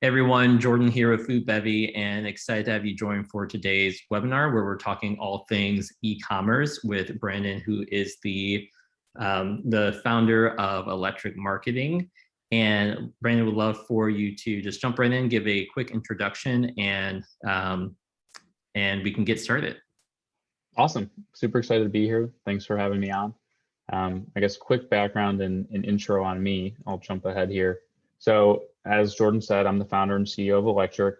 Everyone, Jordan here with Food Bevy, and excited to have you join for today's webinar where we're talking all things e-commerce with Brandon, who is the founder of ElectrIQ Marketing. And Brandon would love for you to just jump right in, give a quick introduction, and we can get started. Awesome. Super excited to be here. Thanks for having me on. I guess quick background and intro on me. I'll jump ahead here. So as Jordan said, I'm the founder and CEO of ElectrIQ.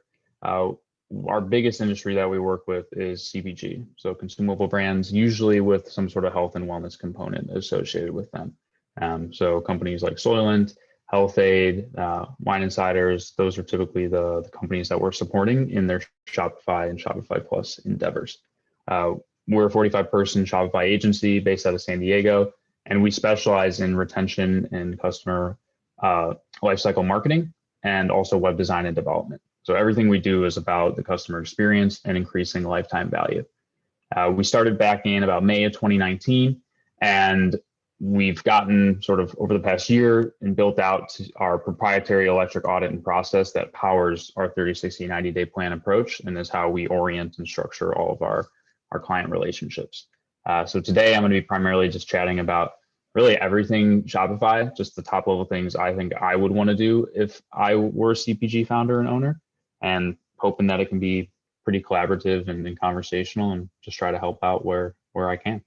Our biggest industry that we work with is CPG, so consumable brands, usually with some sort of health and wellness component associated with them. So companies like Soylent, Health Aid, Wine Insiders, those are typically the companies that we're supporting in their Shopify and Shopify Plus endeavors. We're a 45-person Shopify agency based out of San Diego, and we specialize in retention and customer lifecycle marketing and also web design and development. So everything we do is about the customer experience and increasing lifetime value. We started back in about May of 2019, and we've gotten sort of over the past year and built out our proprietary ElectrIQ audit and process that powers our 30, 60, 90-day plan approach, and is how we orient and structure all of our client relationships. So today I'm going to be primarily just chatting about really everything Shopify, just the top level things I think I would want to do if I were a CPG founder and owner, and hoping that it can be pretty collaborative and conversational, and just try to help out where I can.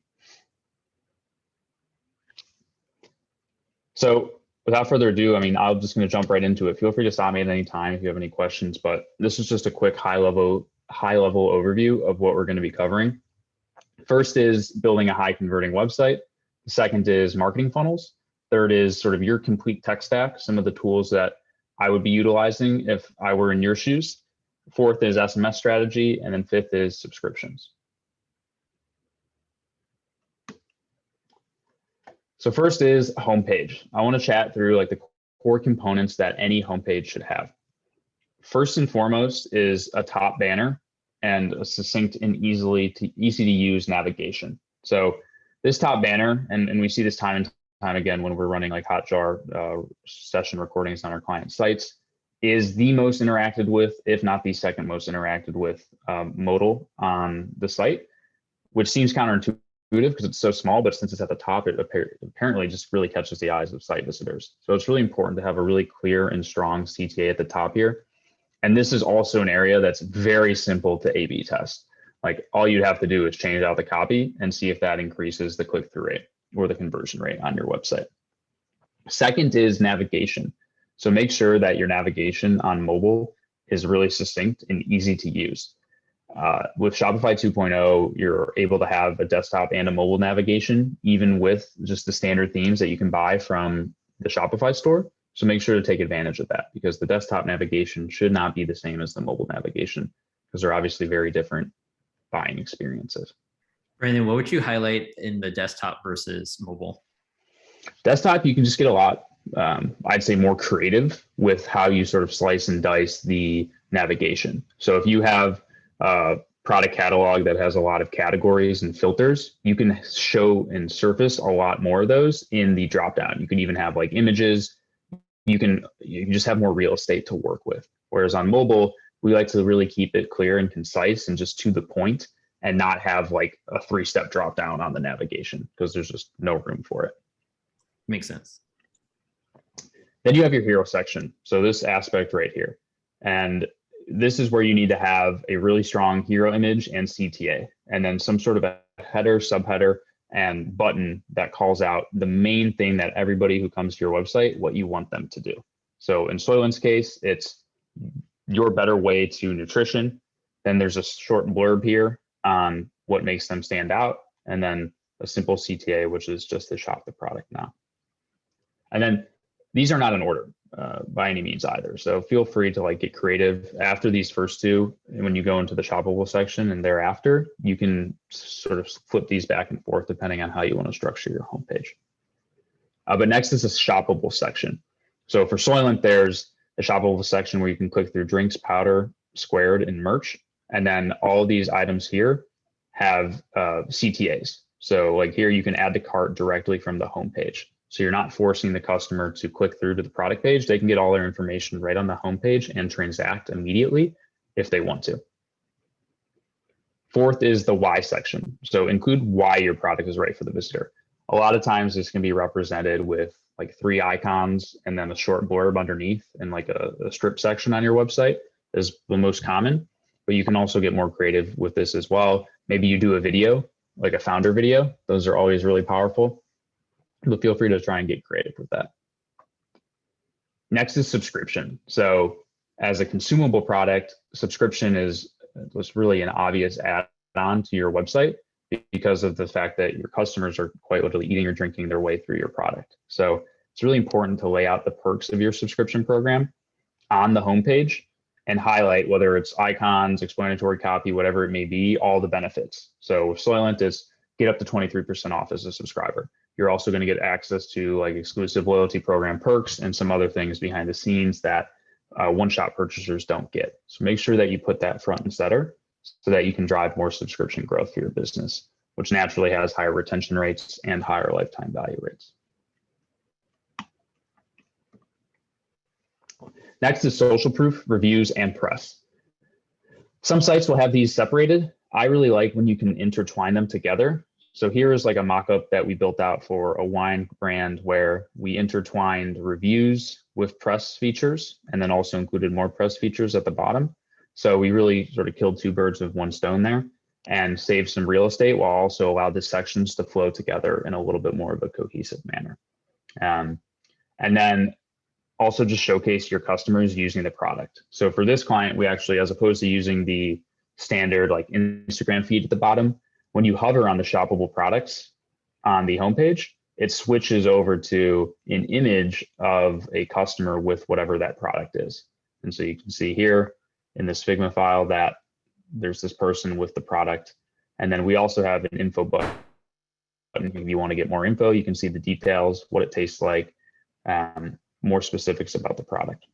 So without further ado, I'm just going to jump right into it. Feel free to stop me at any time if you have any questions, but this is just a quick high level overview of what we're going to be covering. First is building a high converting website. The second is marketing funnels. Third is sort of your complete tech stack, some of the tools that I would be utilizing if I were in your shoes. Fourth is SMS strategy, and then fifth is subscriptions. So first is homepage. I want to chat through like the core components that any homepage should have. First and foremost is a top banner and a succinct and easy to use navigation. So this top banner, and we see this time and time again when we're running like Hotjar session recordings on our client sites, is the most interacted with, if not the second most interacted with modal on the site, which seems counterintuitive because it's so small, but since it's at the top, it apparently just really catches the eyes of site visitors. So it's really important to have a really clear and strong CTA at the top here. And this is also an area that's very simple to A/B test. Like all you'd have to do is change out the copy and see if that increases the click-through rate or the conversion rate on your website. Second is navigation. So make sure that your navigation on mobile is really succinct and easy to use. With Shopify 2.0, you're able to have a desktop and a mobile navigation, even with just the standard themes that you can buy from the Shopify store. So make sure to take advantage of that, because the desktop navigation should not be the same as the mobile navigation, because they're obviously very different buying experiences. Brandon, what would you highlight in the desktop versus mobile? Desktop, you can just get a lot, I'd say, more creative with how you sort of slice and dice the navigation. So if you have a product catalog that has a lot of categories and filters, you can show and surface a lot more of those in the dropdown. You can even have like images. You can just have more real estate to work with. Whereas on mobile, we like to really keep it clear and concise and just to the point, and not have like a 3-step drop down on the navigation, because there's just no room for it. Makes sense. Then you have your hero section. So this aspect right here. And this is where you need to have a really strong hero image and CTA, and then some sort of a header, subheader, and button that calls out the main thing that everybody who comes to your website, what you want them to do. So in Soylent's case, it's your better way to nutrition. Then there's a short blurb here on what makes them stand out, and then a simple CTA, which is just to shop the product now. And then these are not in order by any means either. So feel free to like get creative after these first two. And when you go into the shoppable section and thereafter, you can sort of flip these back and forth depending on how you want to structure your homepage. But next is a shoppable section. So for Soylent, there's a shoppable section where you can click through drinks, powder, squared, and merch. And then all of these items here have CTAs. So like here, you can add to cart directly from the homepage. So you're not forcing the customer to click through to the product page. They can get all their information right on the homepage and transact immediately if they want to. Fourth is the why section. So include why your product is right for the visitor. A lot of times this can be represented with like 3 icons and then a short blurb underneath, and like a strip section on your website is the most common, but you can also get more creative with this as well. Maybe you do a video, like a founder video. Those are always really powerful, but feel free to try and get creative with that. Next is subscription. So as a consumable product, subscription is really an obvious add-on to your website because of the fact that your customers are quite literally eating or drinking their way through your product. So it's really important to lay out the perks of your subscription program on the homepage and highlight, whether it's icons, explanatory copy, whatever it may be, all the benefits. So with Soylent, it's get up to 23% off as a subscriber. You're also going to get access to like exclusive loyalty program perks and some other things behind the scenes that one-shot purchasers don't get. So make sure that you put that front and center so that you can drive more subscription growth for your business, which naturally has higher retention rates and higher lifetime value rates. Next is social proof, reviews, and press. Some sites will have these separated. I really like when you can intertwine them together. So here is like a mock-up that we built out for a wine brand where we intertwined reviews with press features and then also included more press features at the bottom. So we really sort of killed 2 birds with 1 stone there and saved some real estate while also allowed the sections to flow together in a little bit more of a cohesive manner. And then also just showcase your customers using the product. So for this client, we actually, as opposed to using the standard like Instagram feed at the bottom, when you hover on the shoppable products on the homepage, it switches over to an image of a customer with whatever that product is. And so you can see here in this Figma file that there's this person with the product. And then we also have an info button. If you want to get more info, you can see the details, what it tastes like, more specifics about the product.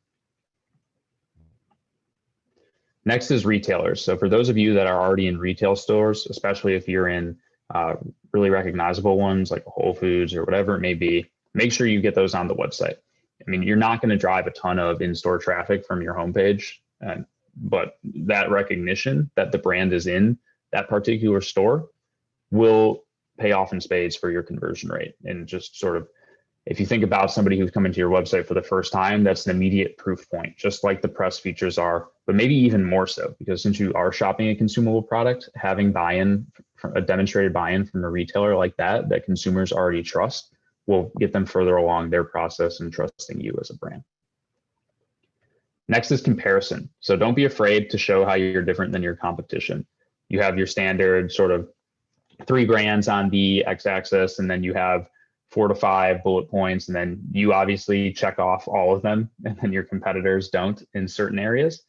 Next is retailers. So for those of you that are already in retail stores, especially if you're in really recognizable ones like Whole Foods or whatever it may be, make sure you get those on the website. I mean, you're not going to drive a ton of in-store traffic from your homepage, but that recognition that the brand is in that particular store will pay off in spades for your conversion rate. And just sort of, if you think about somebody who's coming to your website for the first time, that's an immediate proof point, just like the press features are, but maybe even more so, because since you are shopping a consumable product, having buy-in, a demonstrated buy-in from a retailer like that consumers already trust, will get them further along their process and trusting you as a brand. Next is comparison. So don't be afraid to show how you're different than your competition. You have your standard sort of 3 brands on the x-axis, and then you have 4 to 5 bullet points, and then you obviously check off all of them, and then your competitors don't in certain areas.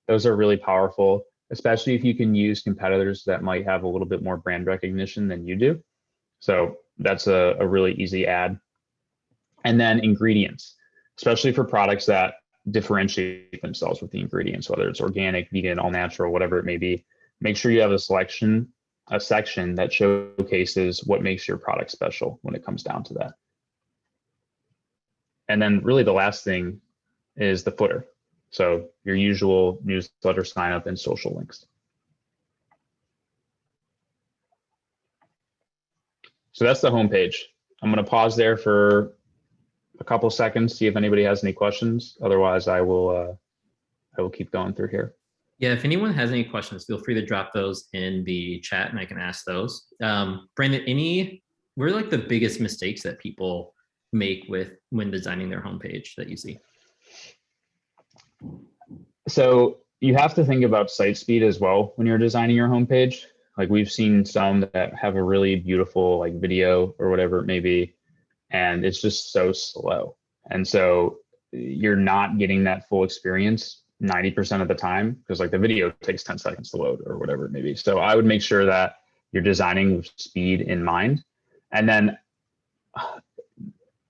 Those are really powerful, especially if you can use competitors that might have a little bit more brand recognition than you do. So that's a really easy add. And then ingredients, especially for products that differentiate themselves with the ingredients, whether it's organic, vegan, all natural, whatever it may be. Make sure you have a section that showcases what makes your product special when it comes down to that. And then really the last thing is the footer. So your usual newsletter sign up and social links. So that's the homepage. I'm going to pause there for a couple seconds, see if anybody has any questions. Otherwise, I will keep going through here. Yeah, if anyone has any questions, feel free to drop those in the chat and I can ask those. Brandon, what are like the biggest mistakes that people make when designing their homepage that you see? So you have to think about site speed as well when you're designing your homepage. Like we've seen some that have a really beautiful like video or whatever it may be, and it's just so slow. And so you're not getting that full experience 90% of the time because like the video takes 10 seconds to load or whatever it may be. So I would make sure that you're designing with speed in mind. And then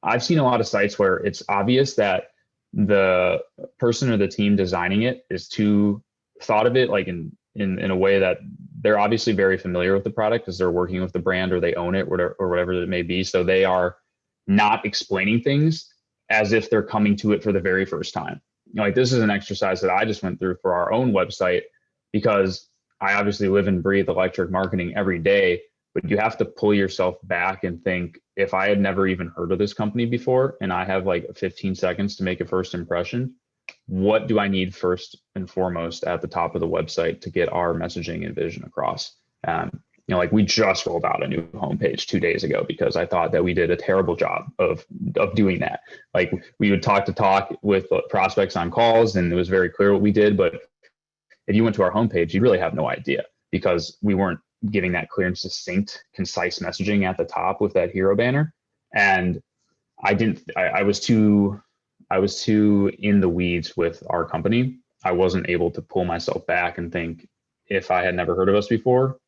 I've seen a lot of sites where it's obvious that the person or the team designing it is too thought of it like in a way that they're obviously very familiar with the product because they're working with the brand or they own it or whatever it may be. So they are not explaining things as if they're coming to it for the very first time. Like this is an exercise that I just went through for our own website, because I obviously live and breathe electric marketing every day, but you have to pull yourself back and think, if I had never even heard of this company before and I have like 15 seconds to make a first impression, what do I need first and foremost at the top of the website to get our messaging and vision across? Like we just rolled out a new homepage 2 days ago because I thought that we did a terrible job of doing that. Like we would talk with prospects on calls, and it was very clear what we did. But if you went to our homepage, you really have no idea, because we weren't giving that clear and succinct, concise messaging at the top with that hero banner. And I was too in the weeds with our company. I wasn't able to pull myself back and think, if I had never heard of us before,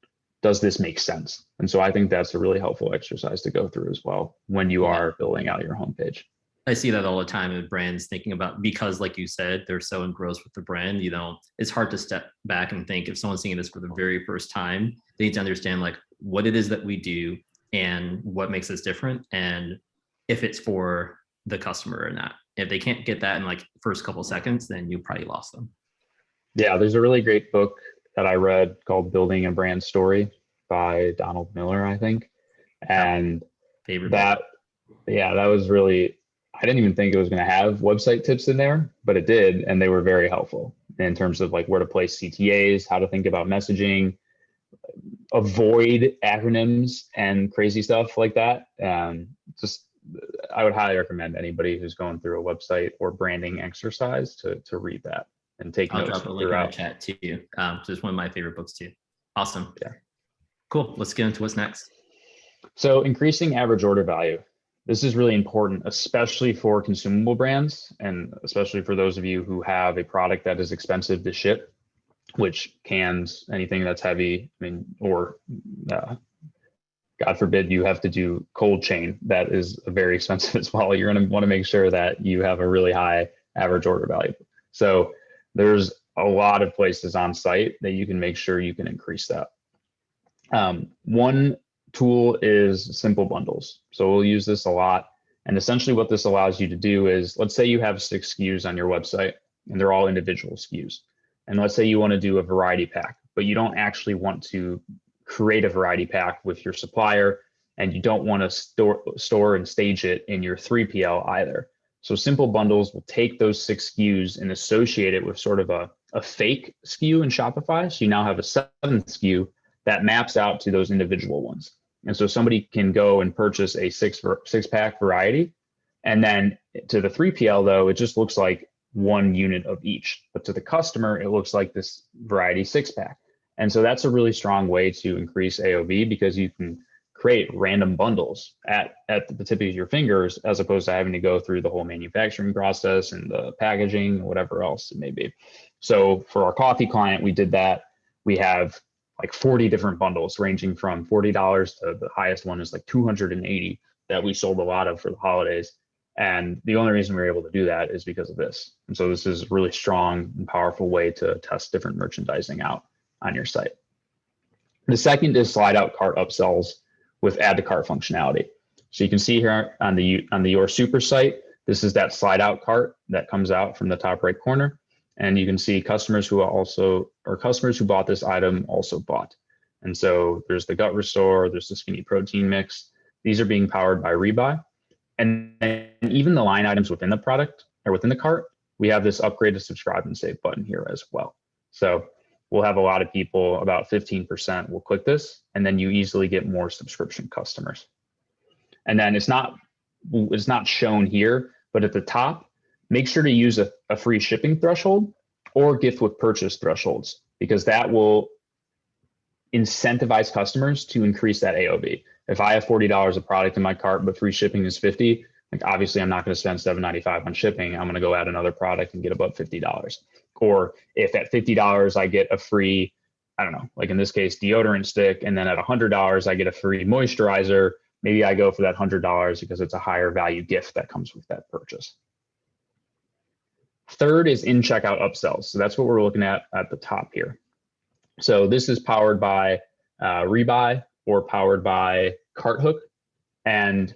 does this make sense? And so I think that's a really helpful exercise to go through as well when you are building out your homepage. I see that all the time with brands thinking about, because like you said, they're so engrossed with the brand, it's hard to step back and think, if someone's seeing this for the very first time, they need to understand like what it is that we do and what makes us different, and if it's for the customer or not. If they can't get that in like first couple seconds, then you probably lost them. Yeah, there's a really great book that I read called Building a Brand Story by Donald Miller, I think. And that was really, I didn't even think it was going to have website tips in there, but it did. And they were very helpful in terms of like where to place CTAs, how to think about messaging, avoid acronyms and crazy stuff like that. I would highly recommend anybody who's going through a website or branding exercise to read that and take notes. I'll drop a link in the chat too. Just one of my favorite books too. Awesome. Yeah. Cool. Let's get into what's next. So increasing average order value. This is really important, especially for consumable brands, and especially for those of you who have a product that is expensive to ship, which cans, anything that's heavy, or God forbid you have to do cold chain. That is very expensive as well. You're going to want to make sure that you have a really high average order value. So there's a lot of places on site that you can make sure you can increase that. One tool is simple bundles. So we'll use this a lot. And essentially what this allows you to do is, let's say you have 6 SKUs on your website and they're all individual SKUs. And let's say you want to do a variety pack, but you don't actually want to create a variety pack with your supplier, and you don't want to store and stage it in your 3PL either. So simple bundles will take those 6 SKUs and associate it with sort of a fake SKU in Shopify. So you now have a 7th SKU that maps out to those individual ones. And so somebody can go and purchase a 6-pack variety. And then to the 3PL though, it just looks like 1 unit of each. But to the customer, it looks like this variety 6-pack. And so that's a really strong way to increase AOV, because you can create random bundles at the tip of your fingers, as opposed to having to go through the whole manufacturing process and the packaging, whatever else it may be. So for our coffee client, we did that. We have like 40 different bundles ranging from $40 to the highest one is like 280 that we sold a lot of for the holidays. And the only reason we were able to do that is because of this. And so this is a really strong and powerful way to test different merchandising out on your site. The second is slide out cart upsells with add to cart functionality. So you can see here on the Your Super site, this is that slide out cart that comes out from the top right corner. And you can see customers who bought this item also bought. And so there's the gut restore, there's the skinny protein mix. These are being powered by Rebuy. And even the line items within the product or within the cart, we have this upgrade to subscribe and save button here as well. So we'll have a lot of people, about 15% will click this, and then you easily get more subscription customers. And then it's not shown here, but at the top, make sure to use a free shipping threshold or gift with purchase thresholds, because that will incentivize customers to increase that AOV. If I have $40 of product in my cart, but free shipping is $50, like obviously I'm not going to spend $7.95 on shipping. I'm going to go add another product and get above $50. Or if at $50 I get a free, I don't know, like in this case, deodorant stick, and then at $100 I get a free moisturizer, maybe I go for that $100 because it's a higher value gift that comes with that purchase. Third is in checkout upsells. So that's what we're looking at the top here. So this is powered by Rebuy or powered by CartHook. And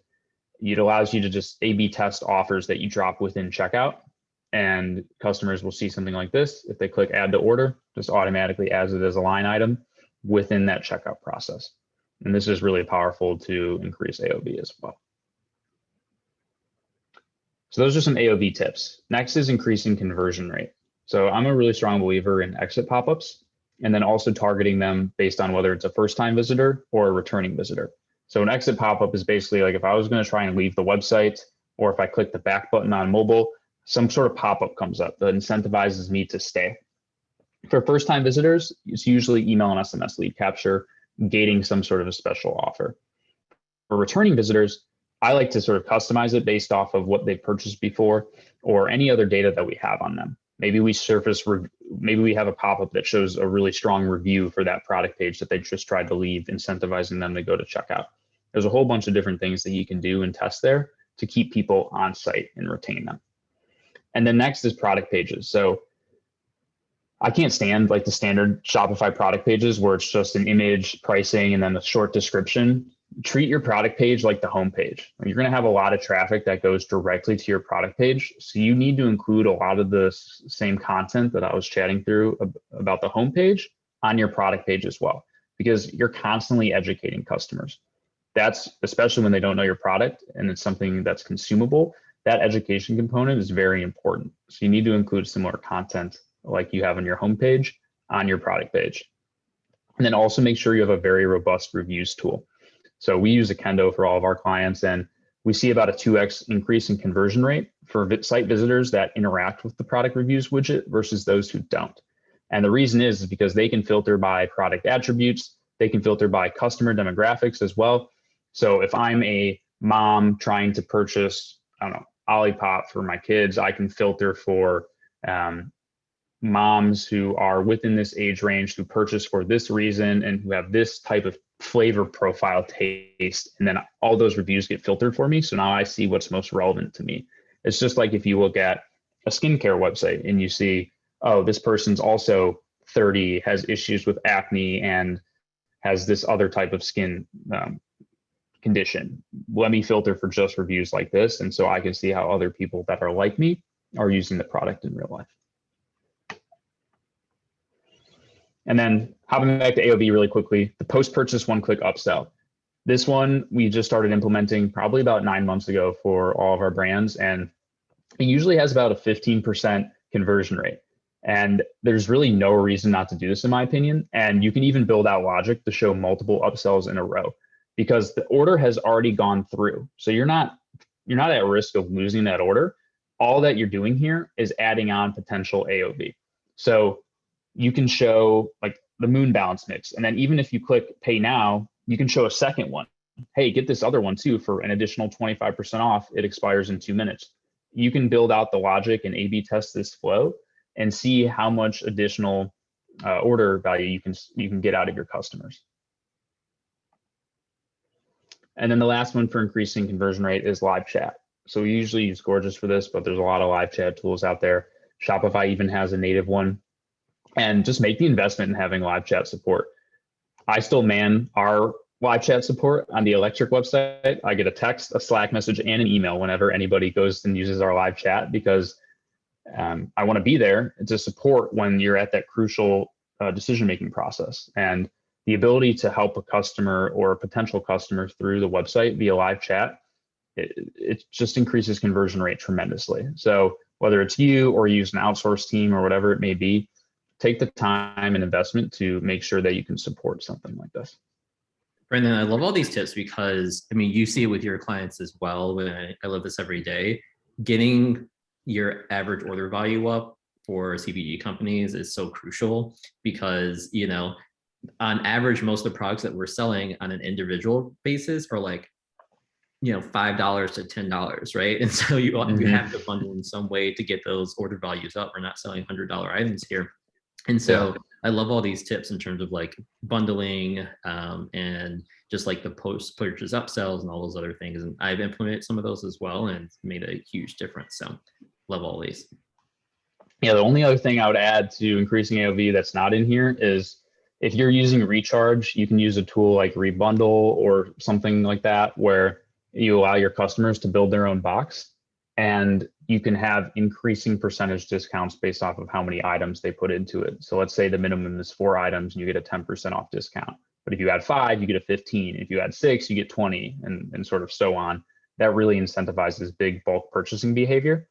it allows you to just A/B test offers that you drop within checkout, and customers will see something like this. If they click add to order, just automatically adds it as a line item within that checkout process. And this is really powerful to increase AOV as well. So those are some AOV tips. Next is increasing conversion rate. So I'm a really strong believer in exit pop-ups, and then also targeting them based on whether it's a first-time visitor or a returning visitor. So an exit pop-up is basically like if I was going to try and leave the website, or if I click the back button on mobile, some sort of pop-up comes up that incentivizes me to stay. For first-time visitors, it's usually email and SMS lead capture, gating some sort of a special offer. For returning visitors, I like to sort of customize it based off of what they've purchased before or any other data that we have on them. Maybe we have a pop-up that shows a really strong review for that product page that they just tried to leave, incentivizing them to go to checkout. There's a whole bunch of different things that you can do and test there to keep people on site and retain them. And then next is product pages. So I can't stand like the standard Shopify product pages where it's just an image, pricing, and then a short description. Treat your product page like the home page. You're going to have a lot of traffic that goes directly to your product page. So you need to include a lot of the same content that I was chatting through about the home page on your product page as well, because you're constantly educating customers. That's especially when they don't know your product and it's something that's consumable. That education component is very important. So you need to include similar content like you have on your homepage on your product page. And then also make sure you have a very robust reviews tool. So we use Akendo for all of our clients, and we see about a 2x increase in conversion rate for site visitors that interact with the product reviews widget versus those who don't. And the reason is because they can filter by product attributes, they can filter by customer demographics as well. So if I'm a mom trying to purchase, I don't know, Olipop for my kids, I can filter for moms who are within this age range who purchase for this reason and who have this type of flavor profile taste. And then all those reviews get filtered for me. So now I see what's most relevant to me. It's just like if you look at a skincare website and you see, oh, this person's also 30, has issues with acne and has this other type of skin condition. Let me filter for just reviews like this. And so I can see how other people that are like me are using the product in real life. And then hopping back to AOV really quickly, the post-purchase one-click upsell. This one we just started implementing probably about 9 months ago for all of our brands, and it usually has about a 15% conversion rate. And there's really no reason not to do this in my opinion. And you can even build out logic to show multiple upsells in a row because the order has already gone through. So you're not at risk of losing that order. All that you're doing here is adding on potential AOV. So you can show like the moon balance mix. And then even if you click pay now, you can show a second one. Hey, get this other one too for an additional 25% off. It expires in 2 minutes. You can build out the logic and A/B test this flow and see how much additional order value you can get out of your customers. And then the last one for increasing conversion rate is live chat. So we usually use Gorgeous for this, but there's a lot of live chat tools out there. Shopify even has a native one. And just make the investment in having live chat support. I still man our live chat support on the ElectrIQ website. I get a text, a Slack message, and an email whenever anybody goes and uses our live chat because I want to be there to support when you're at that crucial decision-making process. And the ability to help a customer or a potential customer through the website via live chat, it just increases conversion rate tremendously. So whether it's you or you use an outsourced team or whatever it may be, take the time and investment to make sure that you can support something like this. Brandon, I love all these tips because, I mean, you see it with your clients as well. When I live this every day, getting your average order value up for CPG companies is so crucial because, you know, on average, most of the products that we're selling on an individual basis are like, you know, $5 to $10, right? And so you have to bundle in some way to get those order values up. We're not selling $100 items here. And so I love all these tips in terms of like bundling and just like the post-purchase upsells and all those other things. And I've implemented some of those as well and it's made a huge difference. So love all these. Yeah, the only other thing I would add to increasing AOV that's not in here is if you're using Recharge, you can use a tool like Rebundle or something like that, where you allow your customers to build their own box, and you can have increasing percentage discounts based off of how many items they put into it. So let's say the minimum is 4 items and you get a 10% off discount. But if you add 5, you get a 15. If you add 6, you get 20, and sort of so on. That really incentivizes big bulk purchasing behavior.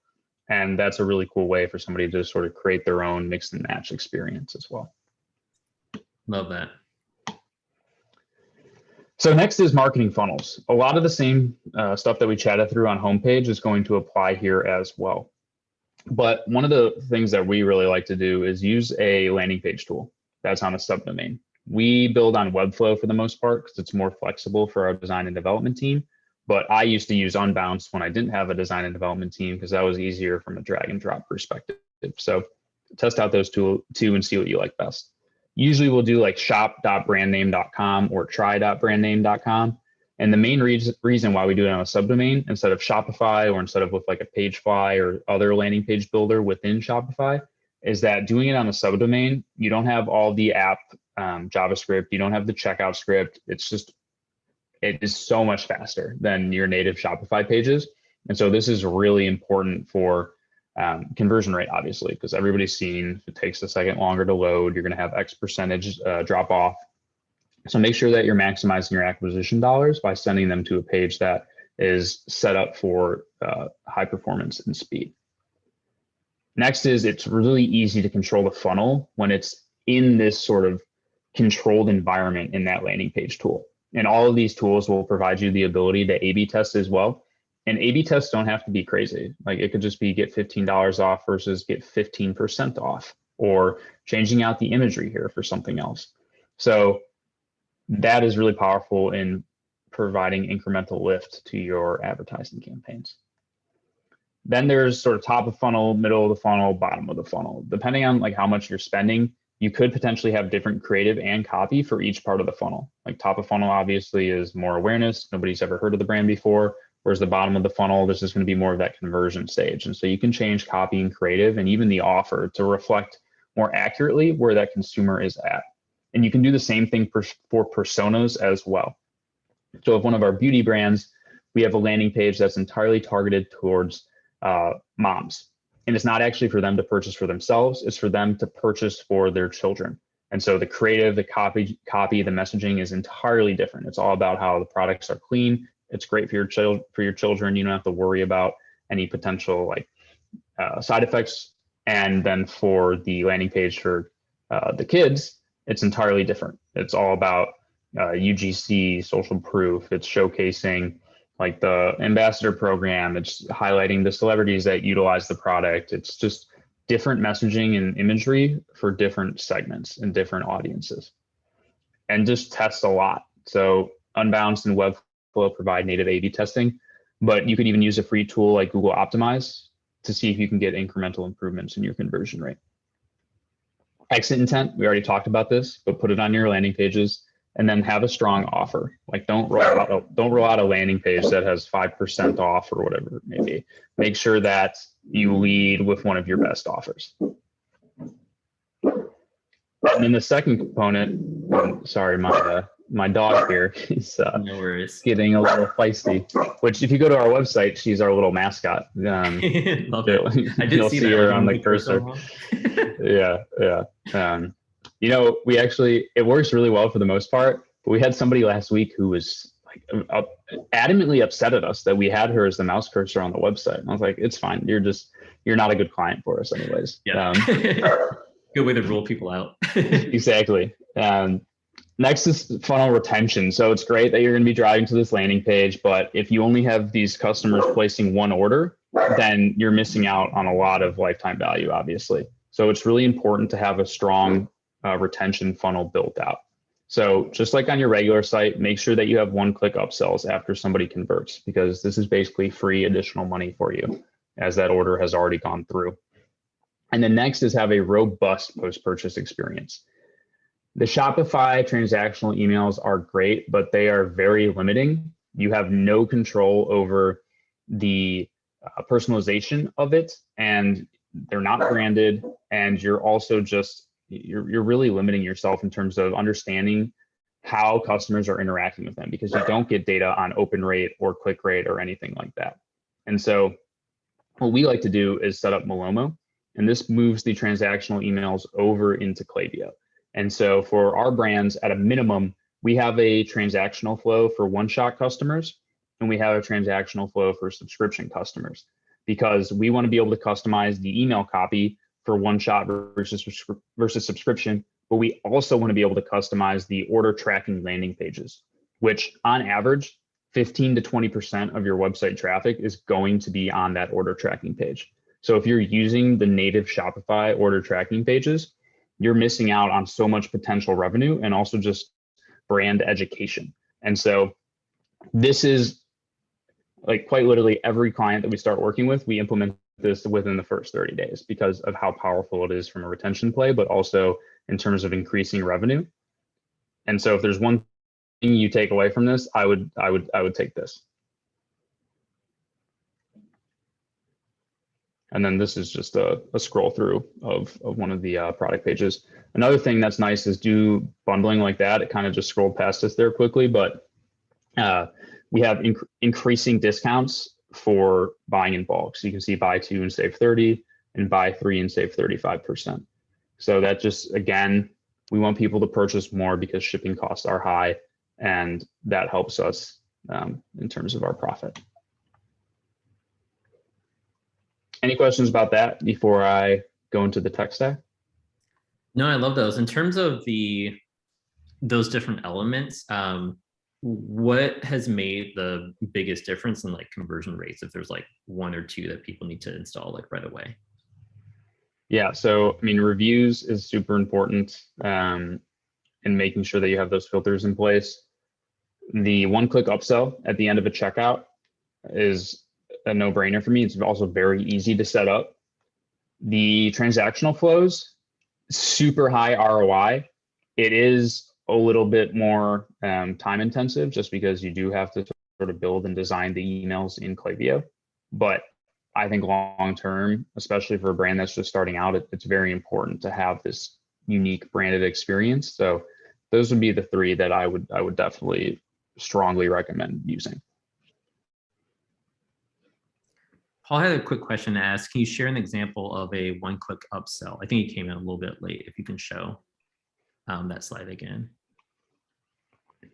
And that's a really cool way for somebody to sort of create their own mix and match experience as well. Love that. So next is marketing funnels. A lot of the same stuff that we chatted through on homepage is going to apply here as well. But one of the things that we really like to do is use a landing page tool that's on a subdomain. We build on Webflow for the most part because it's more flexible for our design and development team. But I used to use Unbounce when I didn't have a design and development team because that was easier from a drag and drop perspective. So test out those two and see what you like best. Usually we'll do like shop.brandname.com or try.brandname.com. And the main reason why we do it on a subdomain instead of Shopify or instead of with like a Pagefly or other landing page builder within Shopify is that doing it on a subdomain, you don't have all the app JavaScript, you don't have the checkout script. It is so much faster than your native Shopify pages. And so this is really important for conversion rate, obviously, because everybody's seen if it takes a second longer to load, you're going to have X percentage drop off. So make sure that you're maximizing your acquisition dollars by sending them to a page that is set up for high performance and speed. Next is it's really easy to control the funnel when it's in this sort of controlled environment in that landing page tool. And all of these tools will provide you the ability to A/B test as well. And A/B tests don't have to be crazy. Like it could just be get $15 off versus get 15% off, or changing out the imagery here for something else. So that is really powerful in providing incremental lift to your advertising campaigns. Then there's sort of top of funnel, middle of the funnel, bottom of the funnel. Depending on like how much you're spending, you could potentially have different creative and copy for each part of the funnel. Like top of funnel obviously is more awareness. Nobody's ever heard of the brand before. Whereas the bottom of the funnel, this is going to be more of that conversion stage. And so you can change copy and creative and even the offer to reflect more accurately where that consumer is at. And you can do the same thing for personas as well. So if one of our beauty brands, we have a landing page that's entirely targeted towards moms. And it's not actually for them to purchase for themselves, it's for them to purchase for their children. And so the creative, the copy, the messaging is entirely different. It's all about how the products are clean. It's great for your children. You don't have to worry about any potential like side effects. And then for the landing page for the kids, it's entirely different. It's all about UGC, social proof. It's showcasing like the ambassador program. It's highlighting the celebrities that utilize the product. It's just different messaging and imagery for different segments and different audiences. And just tests a lot. So Unbounce and Webflow provide native A/B testing, but you could even use a free tool like Google Optimize to see if you can get incremental improvements in your conversion rate. Exit intent, we already talked about this, but put it on your landing pages and then have a strong offer. Like don't roll out a landing page that has 5% off or whatever it may be. Make sure that you lead with one of your best offers. And then the second component, sorry, my dog here is no worries. Getting a little feisty, which if you go to our website, she's our little mascot. Love it. I did You'll see that her on the cursor. Yeah. You know, it works really well for the most part, but we had somebody last week who was like adamantly upset at us that we had her as the mouse cursor on the website. And I was like, it's fine. You're not a good client for us anyways. Yeah. Good way to rule people out. Exactly. Next is funnel retention. So it's great that you're going to be driving to this landing page, but if you only have these customers placing one order, then you're missing out on a lot of lifetime value, obviously. So it's really important to have a strong retention funnel built out. So just like on your regular site, make sure that you have one-click upsells after somebody converts, because this is basically free additional money for you as that order has already gone through. And then next is have a robust post-purchase experience. The Shopify transactional emails are great, but they are very limiting. You have no control over the personalization of it, and they're not branded. And you're also you're really limiting yourself in terms of understanding how customers are interacting with them, because you don't get data on open rate or click rate or anything like that. And so what we like to do is set up Malomo, and this moves the transactional emails over into Klaviyo. And so for our brands, at a minimum, we have a transactional flow for one-shot customers, and we have a transactional flow for subscription customers, because we want to be able to customize the email copy for one-shot versus subscription, but we also want to be able to customize the order tracking landing pages, which on average, 15 to 20% of your website traffic is going to be on that order tracking page. So if you're using the native Shopify order tracking pages, you're missing out on so much potential revenue and also just brand education. And so this is like quite literally every client that we start working with, we implement this within the first 30 days because of how powerful it is from a retention play, but also in terms of increasing revenue. And so if there's one thing you take away from this, I would take this. And then this is just a scroll through of one of the product pages. Another thing that's nice is do bundling like that. It kind of just scrolled past us there quickly, but we have increasing discounts for buying in bulk. So you can see buy 2 and save 30 and buy 3 and save 35%. So that just, again, we want people to purchase more because shipping costs are high, and that helps us in terms of our profit. Any questions about that before I go into the tech stack? No, I love those. In terms of those different elements, what has made the biggest difference in like conversion rates, if there's like 1 or 2 that people need to install like right away? Yeah, so I mean, reviews is super important in making sure that you have those filters in place. The one-click upsell at the end of a checkout is a no-brainer for me. It's also very easy to set up. The transactional flows, super high ROI. It is a little bit more time intensive just because you do have to sort of build and design the emails in Klaviyo. But I think long term, especially for a brand that's just starting out, it's very important to have this unique branded experience. So those would be the 3 that I would definitely strongly recommend using. Paul had a quick question to ask. Can you share an example of a one-click upsell? I think it came in a little bit late. If you can show that slide again.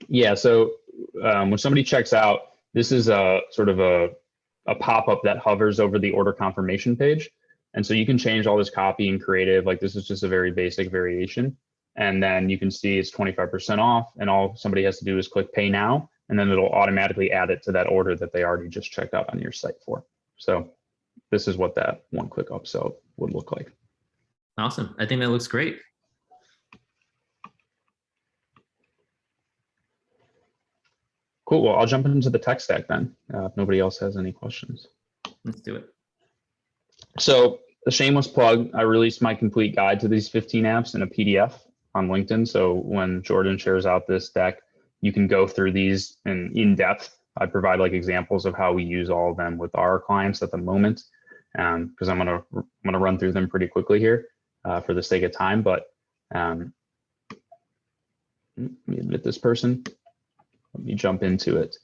Yeah, so when somebody checks out, this is a sort of a pop-up that hovers over the order confirmation page. And so you can change all this copy and creative, like this is just a very basic variation. And then you can see it's 25% off, and all somebody has to do is click pay now, and then it'll automatically add it to that order that they already just checked out on your site for. So this is what that one-click upsell would look like. Awesome. I think that looks great. Cool. Well, I'll jump into the tech stack then, if nobody else has any questions. Let's do it. So a shameless plug, I released my complete guide to these 15 apps in a PDF on LinkedIn. So when Jordan shares out this deck, you can go through these in depth. I provide like examples of how we use all of them with our clients at the moment, because I'm gonna run through them pretty quickly here for the sake of time. But let me admit this person. Let me jump into it.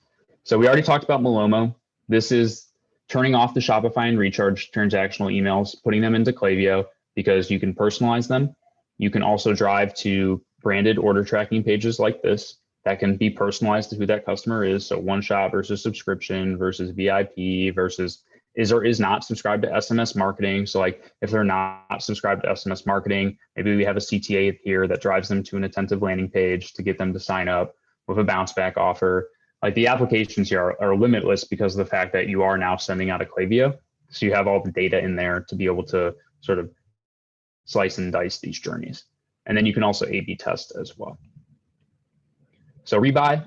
So we already talked about Malomo. This is turning off the Shopify and Recharge transactional emails, putting them into Klaviyo because you can personalize them. You can also drive to branded order tracking pages like this that can be personalized to who that customer is. So one shot versus subscription versus VIP versus is or is not subscribed to SMS marketing. So like if they're not subscribed to SMS marketing, maybe we have a CTA here that drives them to an attentive landing page to get them to sign up with a bounce back offer. Like the applications here are limitless because of the fact that you are now sending out a Klaviyo. So you have all the data in there to be able to sort of slice and dice these journeys. And then you can also A/B test as well. So Rebuy,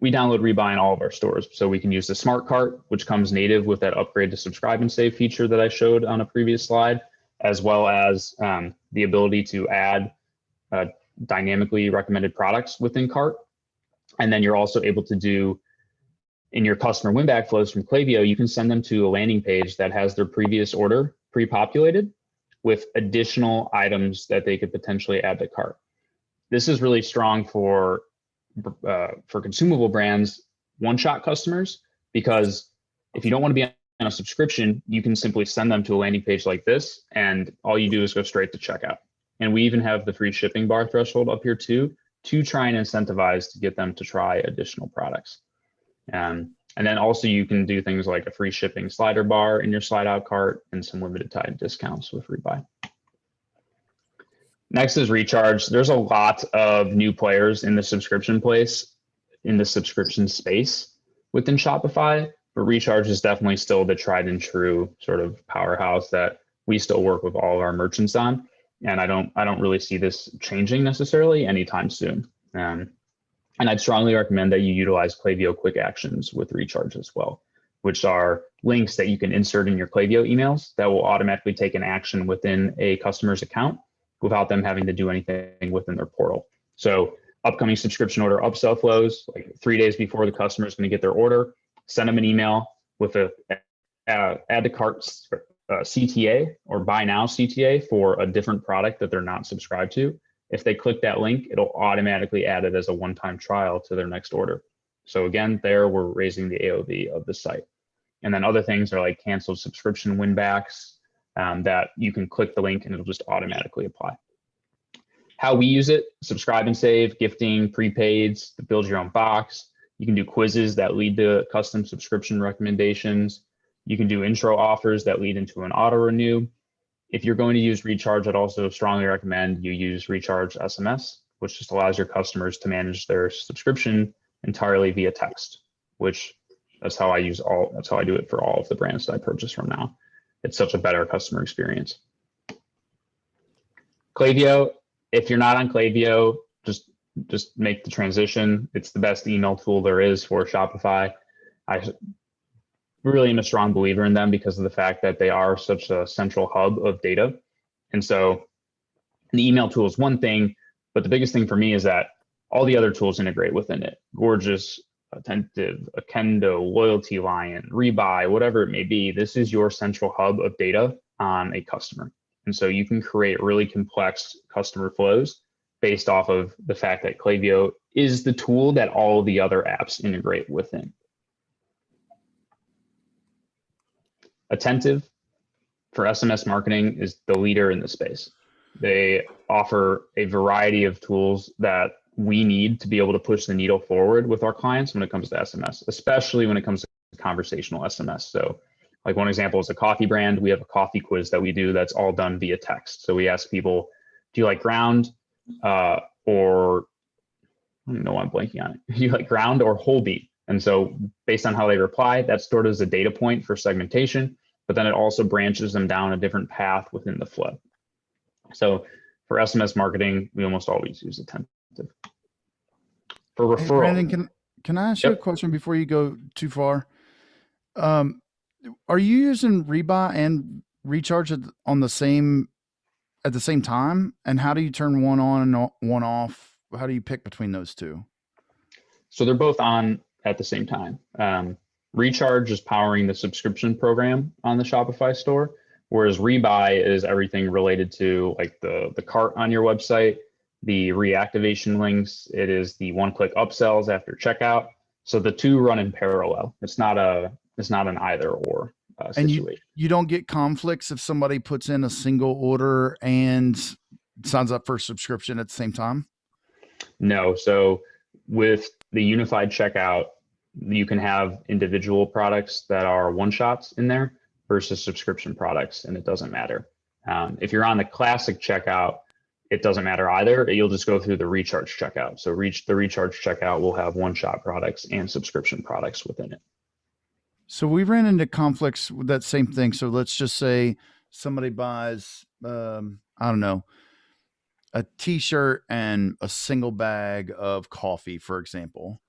we download Rebuy in all of our stores. So we can use the smart cart, which comes native with that upgrade to subscribe and save feature that I showed on a previous slide, as well as the ability to add dynamically recommended products within cart. And then you're also able to do in your customer win back flows from Klaviyo, you can send them to a landing page that has their previous order pre-populated with additional items that they could potentially add to cart. This is really strong for for consumable brands, one-shot customers, because if you don't want to be on a subscription, you can simply send them to a landing page like this, and all you do is go straight to checkout. And we even have the free shipping bar threshold up here too, to try and incentivize to get them to try additional products. And then also you can do things like a free shipping slider bar in your slide out cart and some limited time discounts with Rebuy. Next is Recharge. There's a lot of new players in the subscription space within Shopify, but Recharge is definitely still the tried and true sort of powerhouse that we still work with all of our merchants on. And I don't really see this changing necessarily anytime soon. And I'd strongly recommend that you utilize Klaviyo quick actions with Recharge as well, which are links that you can insert in your Klaviyo emails that will automatically take an action within a customer's account without them having to do anything within their portal. So upcoming subscription order upsell flows, like 3 days before the customer is going to get their order, send them an email with a add to cart CTA or buy now CTA for a different product that they're not subscribed to. If they click that link, it'll automatically add it as a one-time trial to their next order. So again, there we're raising the AOV of the site. And then other things are like canceled subscription win backs that you can click the link and it'll just automatically apply. How we use it: subscribe and save, gifting, prepaids, build your own box. You can do quizzes that lead to custom subscription recommendations. You can do intro offers that lead into an auto renew. If you're going to use Recharge, I'd also strongly recommend you use Recharge SMS, which just allows your customers to manage their subscription entirely via text, which that's how I do it for all of the brands that I purchase from now. It's such a better customer experience. Klaviyo, if you're not on Klaviyo, just make the transition. It's the best email tool there is for Shopify. I really am a strong believer in them because of the fact that they are such a central hub of data. And so the email tool is one thing, but the biggest thing for me is that all the other tools integrate within it. Gorgeous, Attentive, Akendo, Loyalty Lion, Rebuy, whatever it may be. This is your central hub of data on a customer. And so you can create really complex customer flows based off of the fact that Klaviyo is the tool that all the other apps integrate within. Attentive for SMS marketing is the leader in the space. They offer a variety of tools that we need to be able to push the needle forward with our clients when it comes to SMS, especially when it comes to conversational SMS. So like one example is a coffee brand. We have a coffee quiz that we do that's all done via text. So we ask people, do you like ground or I don't know why I'm blanking on it. Do you like ground or whole bean? And so based on how they reply, that's stored as a data point for segmentation, but then it also branches them down a different path within the flow. So for SMS marketing, we almost always use Attentive. For referral. Hey, Brandon, can I ask you a question before you go too far? Are you using Rebuy and Recharge at the same time? And how do you turn one on and one off? How do you pick between those two? So they're both on at the same time. Recharge is powering the subscription program on the Shopify store, whereas Rebuy is everything related to like the cart on your website, the reactivation links. It is the one-click upsells after checkout. So the two run in parallel. It's not an either or situation. And you don't get conflicts if somebody puts in a single order and signs up for a subscription at the same time? No. So with the unified checkout, you can have individual products that are one-shots in there versus subscription products, and it doesn't matter. If you're on the classic checkout, it doesn't matter either. You'll just go through the recharge checkout. So the recharge checkout will have one-shot products and subscription products within it. So we ran into conflicts with that same thing. So let's just say somebody buys, I don't know, a t-shirt and a single bag of coffee, for example.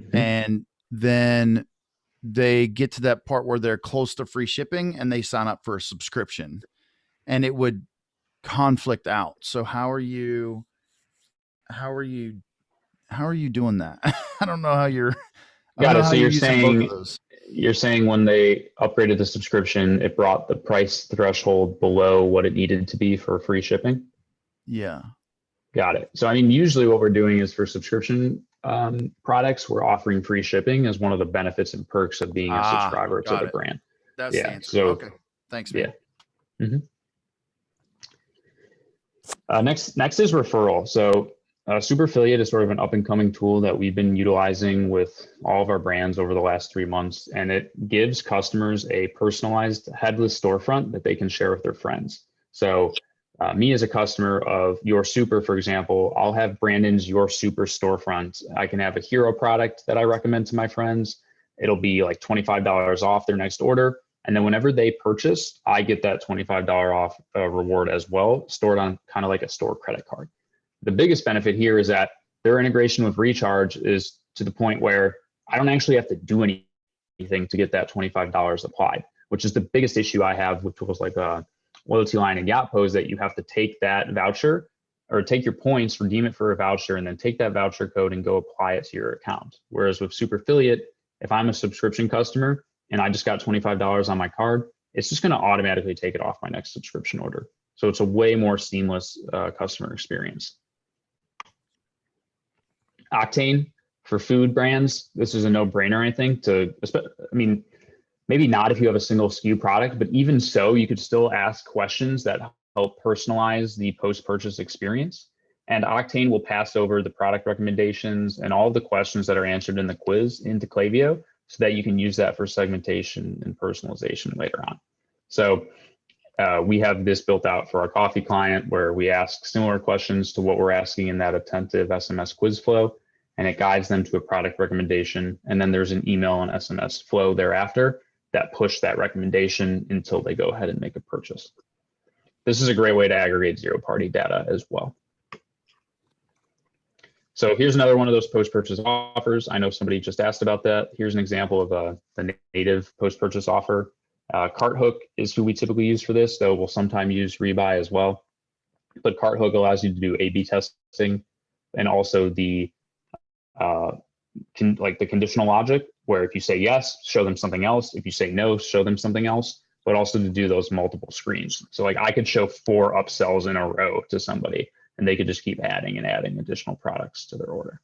Mm-hmm. And then they get to that part where they're close to free shipping and they sign up for a subscription, and it would conflict out. So how are you doing that? I don't know how you're got it. So you're saying when they upgraded the subscription, it brought the price threshold below what it needed to be for free shipping? Yeah. Got it. So I mean, usually what we're doing is for subscription products, we're offering free shipping as one of the benefits and perks of being a subscriber to the brand. That's the answer. So, okay. Thanks, man. Yeah. Next is referral. So Super Affiliate is sort of an up and coming tool that we've been utilizing with all of our brands over the last 3 months. And it gives customers a personalized headless storefront that they can share with their friends. So me as a customer of Your Super, for example, I'll have Brandon's Your Super storefront. I can have a hero product that I recommend to my friends. It'll be like $25 off their next order. And then whenever they purchase, I get that $25 off reward as well, stored on kind of like a store credit card. The biggest benefit here is that their integration with Recharge is to the point where I don't actually have to do anything to get that $25 applied, which is the biggest issue I have with tools like Loyalty Line and Yotpo, is that you have to take that voucher or take your points, redeem it for a voucher, and then take that voucher code and go apply it to your account. Whereas with Super Affiliate, if I'm a subscription customer and I just got $25 on my card, it's just going to automatically take it off my next subscription order. So it's a way more seamless customer experience. Octane for food brands, this is a no-brainer, I think. I mean, maybe not if you have a single SKU product, but even so, you could still ask questions that help personalize the post-purchase experience. And Octane will pass over the product recommendations and all of the questions that are answered in the quiz into Klaviyo, so that you can use that for segmentation and personalization later on. So we have this built out for our coffee client, where we ask similar questions to what we're asking in that attentive SMS quiz flow, and it guides them to a product recommendation. And then there's an email and SMS flow thereafter that push that recommendation until they go ahead and make a purchase. This is a great way to aggregate zero-party data as well. So here's another one of those post-purchase offers. I know somebody just asked about that. Here's an example of the native post-purchase offer. CartHook is who we typically use for this, though we'll sometimes use Rebuy as well. But CartHook allows you to do A/B testing, and also the conditional logic, where if you say yes, show them something else. If you say no, show them something else, but also to do those multiple screens. So like I could show 4 upsells in a row to somebody, and they could just keep adding and adding additional products to their order.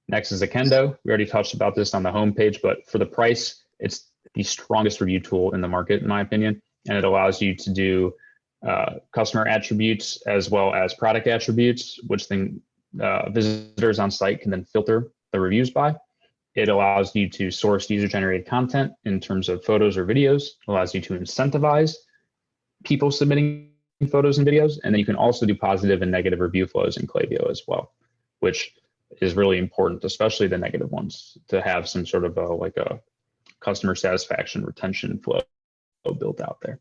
Next is Akendo. We already touched about this on the homepage, but for the price, it's the strongest review tool in the market, in my opinion. And it allows you to do customer attributes as well as product attributes, which then visitors on site can then filter the reviews by. It allows you to source user-generated content in terms of photos or videos. It allows you to incentivize people submitting photos and videos. And then you can also do positive and negative review flows in Klaviyo as well, which is really important, especially the negative ones, to have some sort of a customer satisfaction retention flow built out there.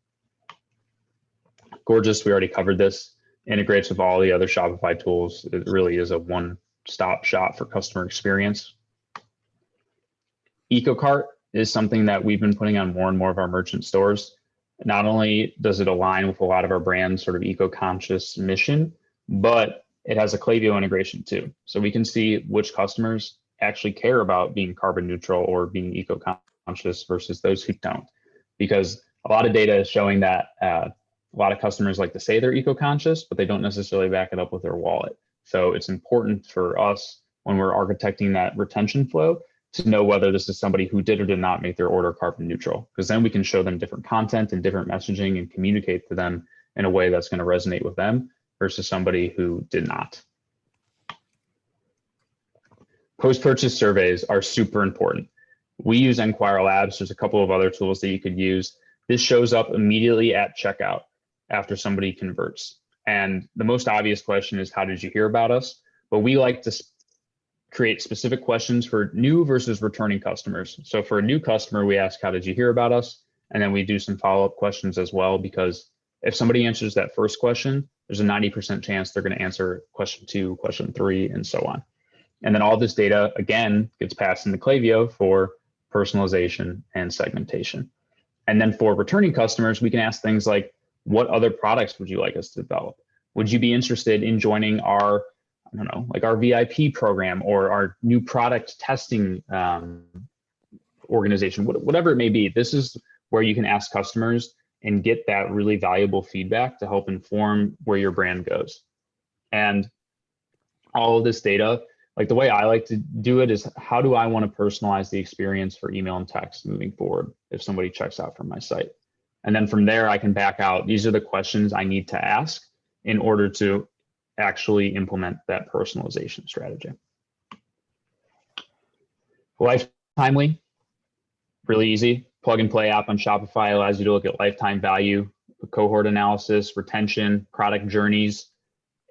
Gorgeous, we already covered this. Integrates with all the other Shopify tools. It really is a one-stop shop for customer experience. EcoCart is something that we've been putting on more and more of our merchant stores. Not only does it align with a lot of our brand's sort of eco-conscious mission, but it has a Klaviyo integration too. So we can see which customers actually care about being carbon neutral or being eco-conscious versus those who don't. Because a lot of data is showing that a lot of customers like to say they're eco-conscious, but they don't necessarily back it up with their wallet. So it's important for us when we're architecting that retention flow to know whether this is somebody who did or did not make their order carbon neutral, because then we can show them different content and different messaging and communicate to them in a way that's going to resonate with them versus somebody who did not. Post-purchase surveys are super important. We use Enquirer Labs. There's a couple of other tools that you could use. This shows up immediately at checkout after somebody converts. And the most obvious question is, how did you hear about us? But we like to create specific questions for new versus returning customers. So for a new customer, we ask, how did you hear about us? And then we do some follow-up questions as well, because if somebody answers that first question, there's a 90% chance they're going to answer question 2, question 3, and so on. And then all this data, again, gets passed into Klaviyo for personalization and segmentation. And then for returning customers, we can ask things like, what other products would you like us to develop? Would you be interested in joining our, I don't know, like our VIP program or our new product testing organization, whatever it may be? This is where you can ask customers and get that really valuable feedback to help inform where your brand goes. And all of this data, like the way I like to do it is, how do I want to personalize the experience for email and text moving forward if somebody checks out from my site? And then from there, I can back out, these are the questions I need to ask in order to actually implement that personalization strategy. Lifetimely, really easy. Plug and play app on Shopify allows you to look at lifetime value, cohort analysis, retention, product journeys.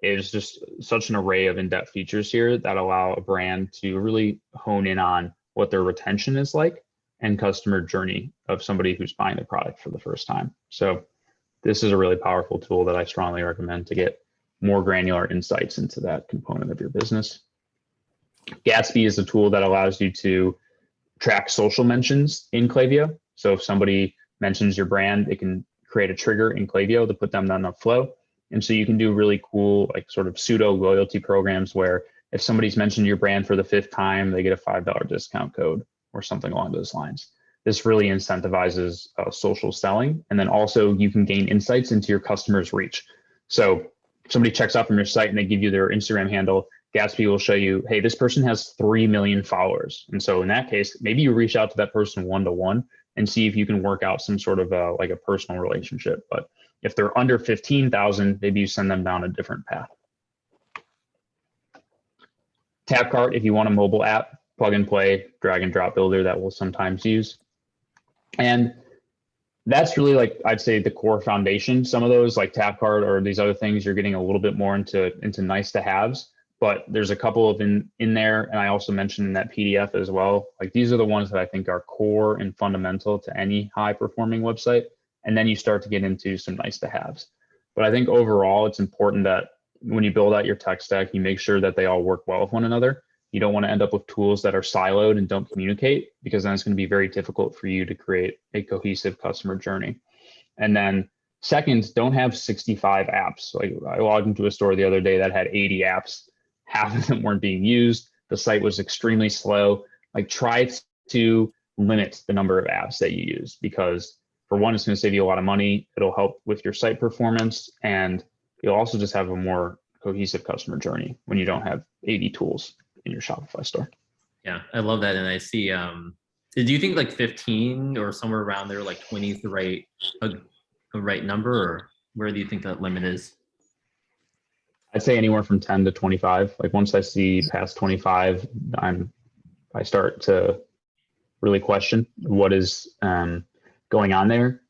It's just such an array of in-depth features here that allow a brand to really hone in on what their retention is like and customer journey of somebody who's buying the product for the first time. So this is a really powerful tool that I strongly recommend to get more granular insights into that component of your business. Gatsby is a tool that allows you to track social mentions in Klaviyo. So if somebody mentions your brand, it can create a trigger in Klaviyo to put them on the flow. And so you can do really cool, like sort of pseudo loyalty programs where if somebody's mentioned your brand for the 5th time, they get a $5 discount code or something along those lines. This really incentivizes social selling. And then also you can gain insights into your customer's reach. So if somebody checks out from your site and they give you their Instagram handle, Gatsby will show you, hey, this person has 3 million followers. And so in that case, maybe you reach out to that person one-to-one and see if you can work out some sort of like a personal relationship. But if they're under 15,000, maybe you send them down a different path. TapCart, if you want a mobile app, plug and play, drag and drop builder that we'll sometimes use. And that's really, like, I'd say the core foundation. Some of those like TapCart or these other things, you're getting a little bit more into nice to haves, but there's a couple of in there. And I also mentioned in that PDF as well, like these are the ones that I think are core and fundamental to any high performing website. And then you start to get into some nice to haves. But I think overall, it's important that when you build out your tech stack, you make sure that they all work well with one another. You don't want to end up with tools that are siloed and don't communicate, because then it's going to be very difficult for you to create a cohesive customer journey. And then second, don't have 65 apps. Like I logged into a store the other day that had 80 apps. Half of them weren't being used. The site was extremely slow. Like try to limit the number of apps that you use, because for one, it's going to save you a lot of money. It'll help with your site performance, and you'll also just have a more cohesive customer journey when you don't have 80 tools in your Shopify store. Yeah, I love that. And I see, do you think like 15 or somewhere around there, like 20 is the right number, or where do you think that limit is? I'd say anywhere from 10 to 25. Like once I see past 25, I start to really question what is going on there.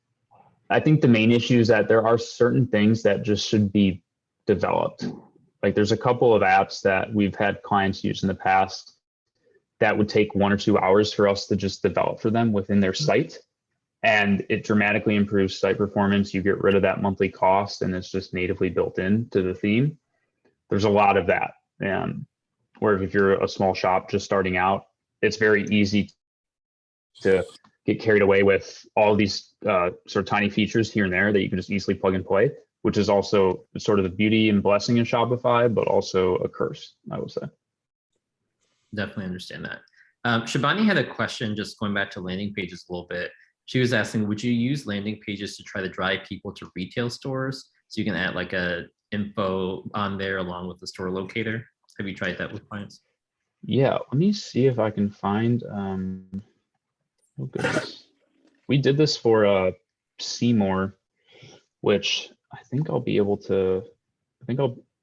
I think the main issue is that there are certain things that just should be developed. Like there's a couple of apps that we've had clients use in the past that would take 1 or 2 hours for us to just develop for them within their site. And it dramatically improves site performance. You get rid of that monthly cost, and it's just natively built into the theme. There's a lot of that. Where if you're a small shop just starting out, it's very easy to get carried away with all these sort of tiny features here and there that you can just easily plug and play, which is also sort of the beauty and blessing in Shopify, but also a curse, I would say. Definitely understand that. Shabani had a question, just going back to landing pages a little bit. She was asking, would you use landing pages to try to drive people to retail stores? So you can add like a info on there along with the store locator. Have you tried that with clients? Yeah, let me see if I can find, oh goodness. We did this for Seymour, which I think I'll be able to,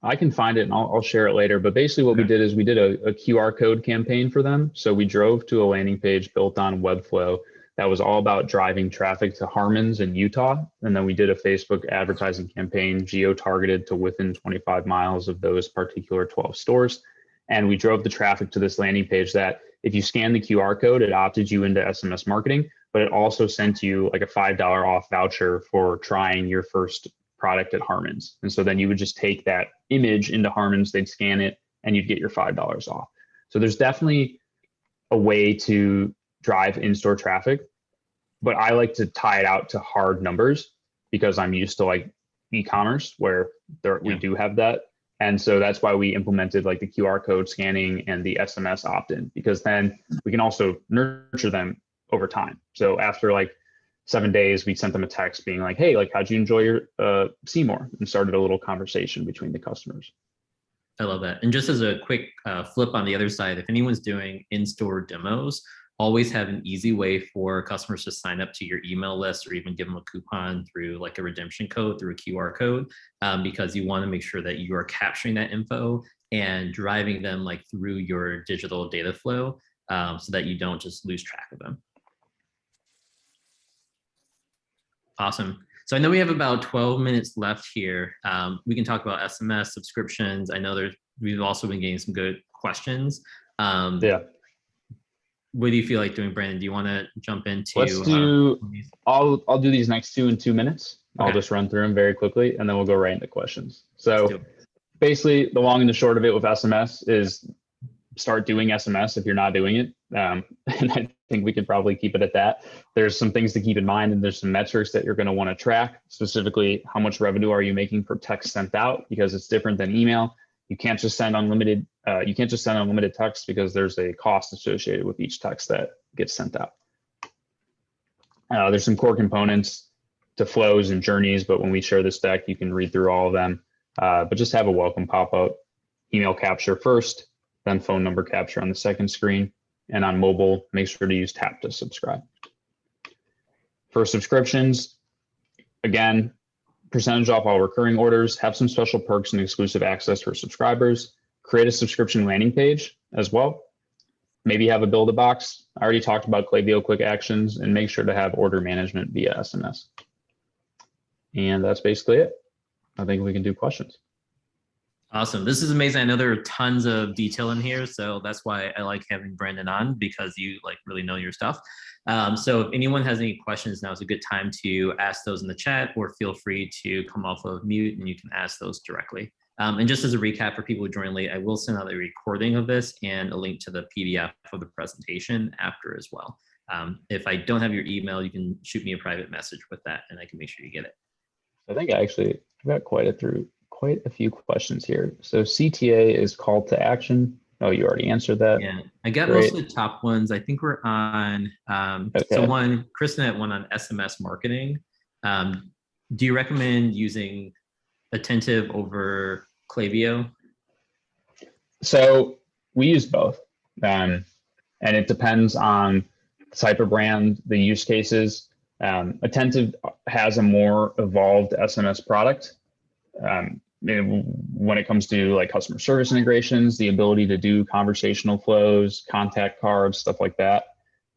I can find it and I'll share it later. But basically what we did is we did a QR code campaign for them. So we drove to a landing page built on Webflow that was all about driving traffic to Harmons in Utah. And then we did a Facebook advertising campaign geo-targeted to within 25 miles of those particular 12 stores. And we drove the traffic to this landing page that if you scan the QR code, it opted you into SMS marketing, but it also sent you like a $5 off voucher for trying your first product at Harmons. And so then you would just take that image into Harmons, they'd scan it, and you'd get your $5 off. So there's definitely a way to drive in-store traffic, but I like to tie it out to hard numbers because I'm used to like e-commerce where we do have that. And so that's why we implemented like the QR code scanning and the SMS opt-in, because then we can also nurture them over time. So after like 7 days, we sent them a text being like, hey, like, how'd you enjoy your Seymour? And started a little conversation between the customers. I love that. And just as a quick flip on the other side, if anyone's doing in-store demos, always have an easy way for customers to sign up to your email list or even give them a coupon through like a redemption code through a QR code, because you want to make sure that you are capturing that info and driving them like through your digital data flow, so that you don't just lose track of them. Awesome. So I know we have about 12 minutes left here. We can talk about SMS subscriptions. I know we've also been getting some good questions. Yeah. What do you feel like doing, Brandon? Do you want to jump into? Let's do. I'll do these next two in 2 minutes. Okay. I'll just run through them very quickly, and then we'll go right into questions. So basically, the long and the short of it with SMS is start doing SMS if you're not doing it. And I think we could probably keep it at that. There's some things to keep in mind, and there's some metrics that you're going to want to track. Specifically, how much revenue are you making per text sent out? Because it's different than email. You can't just send unlimited. You can't just send unlimited text because there's a cost associated with each text that gets sent out. There's some core components to flows and journeys, but when we share this deck, you can read through all of them. But just have a welcome pop-up, email capture first, then phone number capture on the second screen. And on mobile, make sure to use tap to subscribe. For subscriptions, again, percentage off all recurring orders, have some special perks and exclusive access for subscribers, create a subscription landing page as well. Maybe have a build-a-box. I already talked about Klaviyo quick actions, and make sure to have order management via SMS. And that's basically it. I think we can do questions. Awesome. This is amazing. I know there are tons of detail in here, so that's why I like having Brandon on, because you like really know your stuff. So if anyone has any questions, now is a good time to ask those in the chat, or feel free to come off of mute and you can ask those directly. And just as a recap for people who joined late, I will send out a recording of this and a link to the PDF of the presentation after as well. If I don't have your email, you can shoot me a private message with that and I can make sure you get it. I think I actually got quite a few questions here. So CTA is call to action. Oh, you already answered that. Yeah, I got most of the top ones. I think we're on, so Kristen had one on SMS marketing. Do you recommend using Attentive over Klaviyo? So we use both. And it depends on the type of brand, the use cases. Attentive has a more evolved SMS product. When it comes to like customer service integrations, the ability to do conversational flows, contact cards, stuff like that.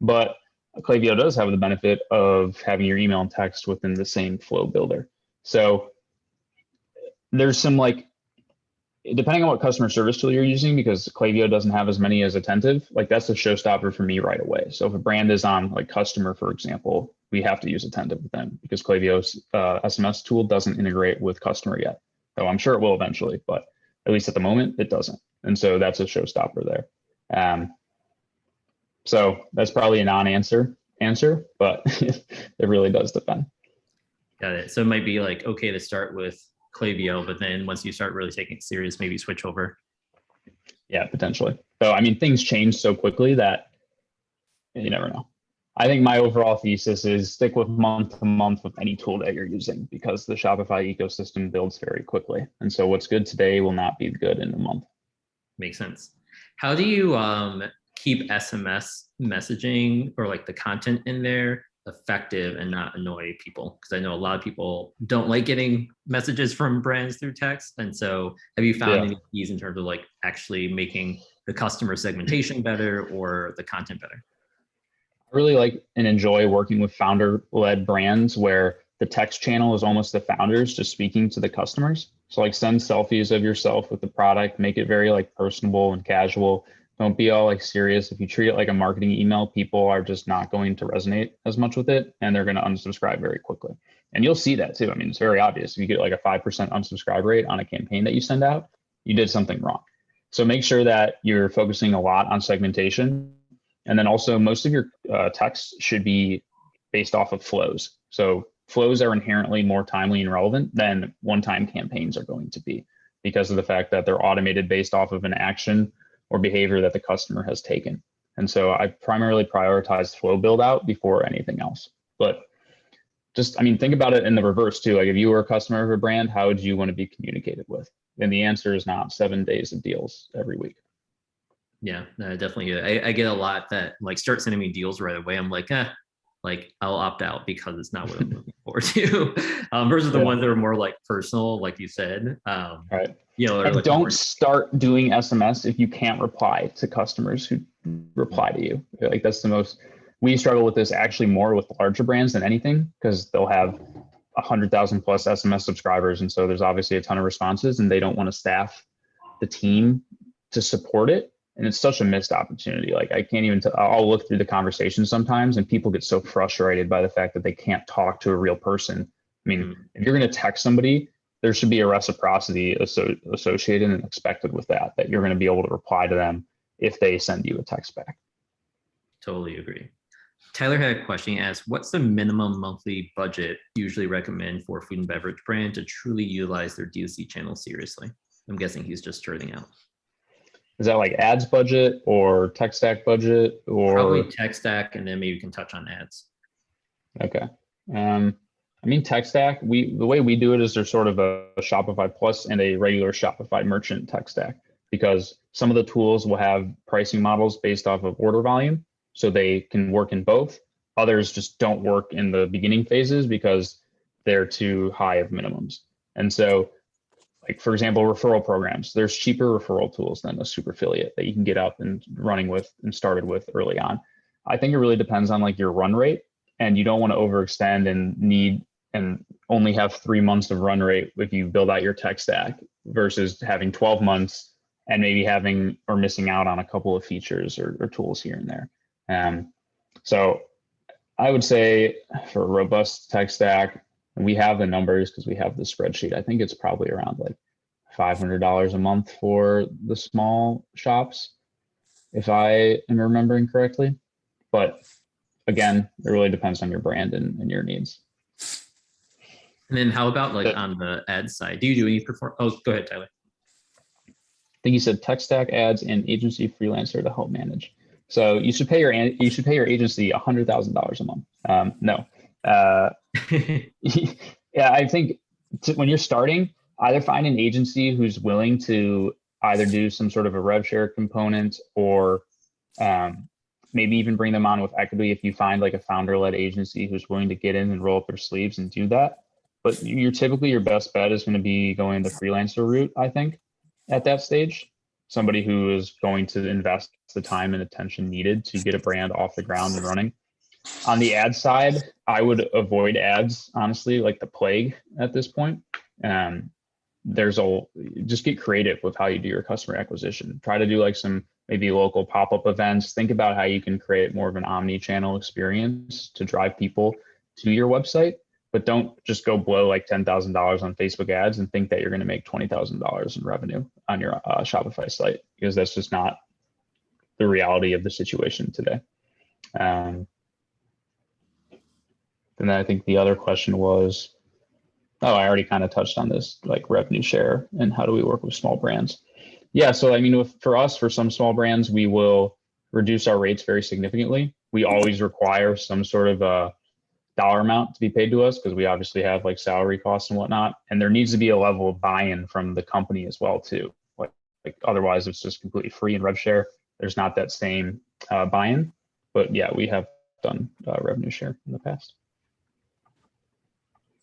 But Klaviyo does have the benefit of having your email and text within the same flow builder. So there's some like, depending on what customer service tool you're using, because Klaviyo doesn't have as many as Attentive, like that's a showstopper for me right away. So if a brand is on like customer, for example, we have to use Attentive with them because Klaviyo's SMS tool doesn't integrate with customer yet. So I'm sure it will eventually, but at least at the moment it doesn't. And so that's a showstopper there. So that's probably a non-answer, but it really does depend. Got it. So it might be like, okay to start with Klaviyo, but then once you start really taking it serious, maybe switch over. Yeah, potentially. So, I mean, things change so quickly that you never know. I think my overall thesis is stick with month to month with any tool that you're using, because the Shopify ecosystem builds very quickly. And so what's good today will not be good in a month. Makes sense. How do you keep SMS messaging or like the content in there effective and not annoy people? Because I know a lot of people don't like getting messages from brands through text. And so have you found any keys in terms of like actually making the customer segmentation better or the content better? I really like and enjoy working with founder-led brands where the text channel is almost the founders just speaking to the customers. So like send selfies of yourself with the product, make it very like personable and casual. Don't be all like serious. If you treat it like a marketing email, people are just not going to resonate as much with it and they're going to unsubscribe very quickly. And you'll see that too. I mean, it's very obvious. If you get like a 5% unsubscribe rate on a campaign that you send out, you did something wrong. So make sure that you're focusing a lot on segmentation. And then also most of your text should be based off of flows. So flows are inherently more timely and relevant than one-time campaigns are going to be, because of the fact that they're automated based off of an action or behavior that the customer has taken. And so I primarily prioritize flow build out before anything else. But just, I mean, think about it in the reverse too. Like if you were a customer of a brand, how would you want to be communicated with? And the answer is not 7 days of deals every week. Yeah, definitely. I get a lot that like start sending me deals right away. I'm like, like I'll opt out because it's not what I'm looking forward to. Versus the ones that are more like personal, like you said. Right. You know, And like don't start doing SMS if you can't reply to customers who reply to you. Like that's the most, we struggle with this actually more with larger brands than anything, because they'll have 100,000 plus SMS subscribers. And so there's obviously a ton of responses and they don't want to staff the team to support it. And it's such a missed opportunity. Like I can't even, I'll look through the conversation sometimes and people get so frustrated by the fact that they can't talk to a real person. I mean, if you're going to text somebody, there should be a reciprocity associated and expected with that you're going to be able to reply to them if they send you a text back. Totally agree. Tyler had a question. He asked, what's the minimum monthly budget usually recommend for a food and beverage brand to truly utilize their D2C channel seriously? I'm guessing he's just starting out. Is that like ads budget or tech stack budget or? Probably tech stack, and then maybe you can touch on ads. Okay. I mean, tech stack, the way we do it is there's sort of a Shopify Plus and a regular Shopify merchant tech stack, because some of the tools will have pricing models based off of order volume, so they can work in both. Others just don't work in the beginning phases because they're too high of minimums. And so, like, for example, referral programs, there's cheaper referral tools than a super affiliate that you can get up and running with and started with early on. I think it really depends on like your run rate, and you don't want to overextend and need and only have 3 months of run rate if you build out your tech stack versus having 12 months and maybe having or missing out on a couple of features or tools here and there. So I would say for a robust tech stack, and we have the numbers because we have the spreadsheet, I think it's probably around like $500 a month for the small shops, if I am remembering correctly. But again, it really depends on your brand and your needs. And then how about like on the ad side? Do you do any Oh, go ahead, Tyler. I think you said tech stack, ads, and agency freelancer to help manage. So you should pay your agency $100,000 a month. No. Yeah, I think when you're starting, either find an agency who's willing to either do some sort of a rev share component or maybe even bring them on with equity if you find like a founder-led agency who's willing to get in and roll up their sleeves and do that. But your best bet is going to be going the freelancer route, I think, at that stage. Somebody who is going to invest the time and attention needed to get a brand off the ground and running. On the ad side, I would avoid ads, honestly, like the plague at this point. Just get creative with how you do your customer acquisition. Try to do like some maybe local pop-up events. Think about how you can create more of an omni-channel experience to drive people to your website, but don't just go blow like $10,000 on Facebook ads and think that you're going to make $20,000 in revenue on your Shopify site, because that's just not the reality of the situation today. And then I think the other question was, I already kind of touched on this, like revenue share and how do we work with small brands? Yeah, so I mean, for some small brands, we will reduce our rates very significantly. We always require some sort of a dollar amount to be paid to us because we obviously have like salary costs and whatnot. And there needs to be a level of buy-in from the company as well too. Like otherwise it's just completely free in rev share. There's not that same buy-in, but yeah, we have done revenue share in the past.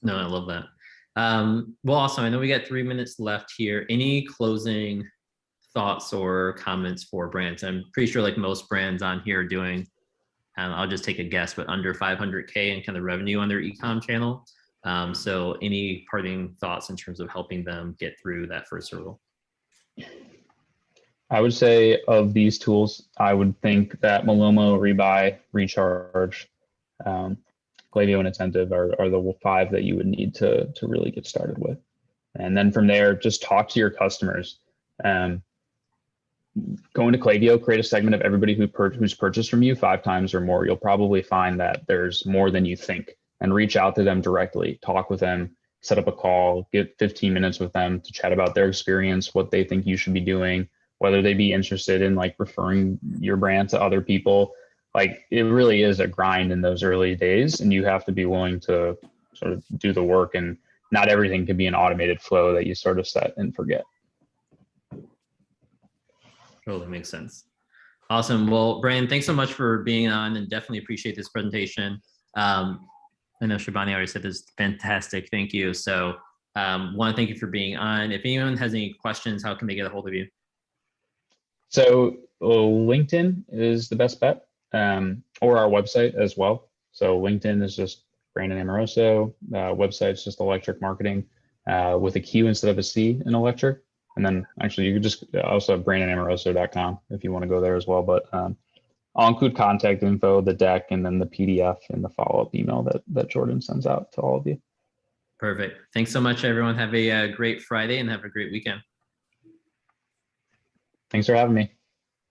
No, I love that. Well, awesome. I know we got 3 minutes left here. Any closing thoughts or comments for brands? I'm pretty sure like most brands on here are doing, I'll just take a guess, but under 500K in kind of revenue on their e-com channel. So any parting thoughts in terms of helping them get through that first hurdle? I would say of these tools, I would think that Malomo, Rebuy, Recharge, Klaviyo, and Attentive are the 5 that you would need to really get started with. And then from there, just talk to your customers. Go into Klaviyo, create a segment of everybody who's purchased from you 5 times or more. You'll probably find that there's more than you think, and reach out to them directly, talk with them, set up a call, get 15 minutes with them to chat about their experience, what they think you should be doing, whether they be interested in like referring your brand to other people. Like it really is a grind in those early days, and you have to be willing to sort of do the work, and not everything can be an automated flow that you sort of set and forget. Totally makes sense. Awesome. Well, Brandon, thanks so much for being on, and definitely appreciate this presentation. I know Shabani already said this is fantastic. Thank you. So want to thank you for being on. If anyone has any questions, how can they get a hold of you? So LinkedIn is the best bet, or our website as well. So LinkedIn is just Brandon Amoroso. Website's just ElectrIQ Marketing with a Q instead of a C in electric. And then actually you could just also have brandonamoroso.com if you want to go there as well. But I'll include contact info, the deck, and then the PDF and the follow-up email that Jordan sends out to all of you. Perfect. Thanks so much, everyone. Have a great Friday and have a great weekend. Thanks for having me.